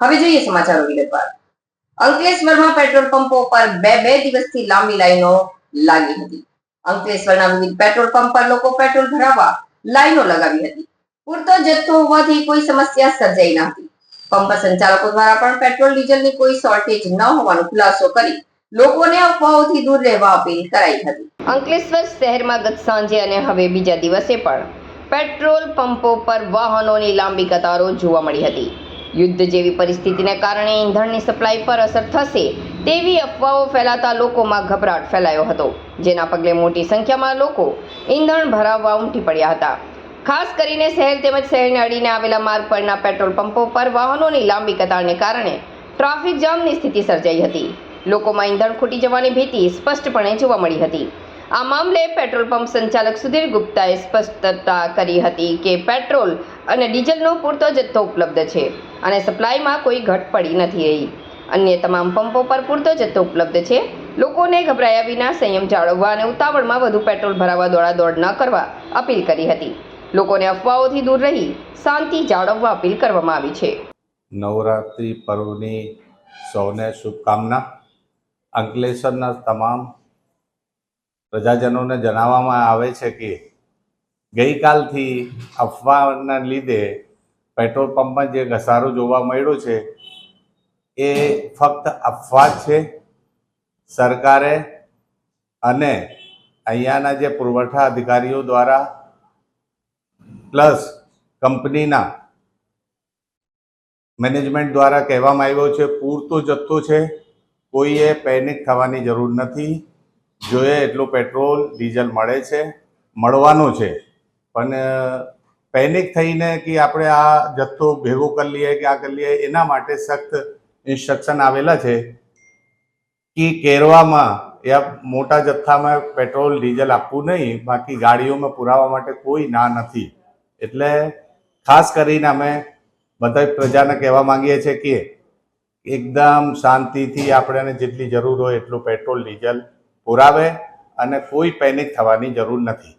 હવે જોઈએ સમાચારો વિગતવાર. અંકલેશ્વરમાં પેટ્રોલ પંપો પર બે દિવસથી લાંબી લાઈનો લાગી હતી. અંકલેશ્વરના વિવિધ પેટ્રોલ પંપ પર લોકો પેટ્રોલ ભરાવવા લાઈનો લગાવી હતી. પૂરતો જથ્થો હોવાથી કોઈ સમસ્યા સર્જાઈ ન હતી. પંપ સંચાલકો દ્વારા પણ પેટ્રોલ ડીઝલની કોઈ શોર્ટેજ ન હોવાનો ખુલાસો કરી લોકોને અફવાઓથી દૂર રહેવા અપીલ કરાઈ હતી. અંકલેશ્વર શહેરમાં ગત સાંજે અને હવે બીજા દિવસે પણ પેટ્રોલ પંપો પર વાહનોની લાંબી કતારો જોવા મળી હતી. યુદ્ધ જેવી પરિસ્થિતિને કારણે ઈંધણની સપ્લાય પર અસર થશે તેવી અફવાઓ ફેલાતા લોકોમાં ગભરાટ ફેલાયો હતો, જેના પગલે મોટી સંખ્યામાં લોકો ઈંધણ ભરાવવા ઉમટી પડ્યા હતા. ખાસ કરીને શહેર તેમજ શહેરને અડીને આવેલા માર્ગ પરના પેટ્રોલ પંપો પર વાહનોની લાંબી કતારને કારણે ટ્રાફિક જામની સ્થિતિ સર્જાઈ હતી. લોકોમાં ઈંધણ ખૂટી જવાની ભીતિ સ્પષ્ટપણે જોવા મળી હતી. આ મામલે પેટ્રોલ પંપ સંચાલક સુધીર ગુપ્તાએ સ્પષ્ટતા કરી હતી કે પેટ્રોલ અને ડીઝલનો પૂરતો જથ્થો ઉપલબ્ધ છે અને સપ્લાયમાં કોઈ ઘટ પડી નથી રહી. અન્ય તમામ પંપો પર પૂરતો જથ્થો ઉપલબ્ધ છે. લોકોને ગભરાયા વિના સંયમ જાળવવા અને ઉતાવળમાં વધુ પેટ્રોલ ભરાવવા દોડાદોડ ન કરવા અપીલ કરી હતી. લોકોને અફવાઓથી દૂર રહી શાંતિ જાળવવા અપીલ કરવામાં આવી છે. નવરાત્રિ પર્વની સૌને શુભકામના. અંકલેશ્વરના તમામ પ્રજાજનોને જણાવવામાં આવે છે કે ગઈકાલથી અફવાના લીધે પેટ્રોલ પંપમાં જે ઘસારો જોવા મળ્યો છે એ ફક્ત અફવા જ છે. સરકારે અને અહીંયાના જે પુરવઠા અધિકારીઓ દ્વારા પ્લસ કંપનીના મેનેજમેન્ટ દ્વારા કહેવામાં આવ્યો છે પૂરતો જથ્થો છે, કોઈએ પેનિક થવાની જરૂર નથી. જોઈએ એટલું પેટ્રોલ ડીઝલ મળે છે, મળવાનું છે, પણ પેનિક થઈને કે આપણે આ જથ્થો ભેગો કરી લઈએ કે આ કરી લઈએ એના માટે સખ્ત ઇન્સ્ટ્રક્શન આવેલા છે કે કેરવામાં યા મોટા જથ્થામાં પેટ્રોલ ડીઝલ આપવું નહીં. બાકી ગાડીઓમાં પુરાવા માટે કોઈ ના નથી. એટલે ખાસ કરીને અમે બધા પ્રજાને કહેવા માંગીએ છીએ કે એકદમ શાંતિથી આપણે જેટલી જરૂર હોય એટલું પેટ્રોલ ડીઝલ પુરાવે અને કોઈ પેનિક થવાની જરૂર નથી.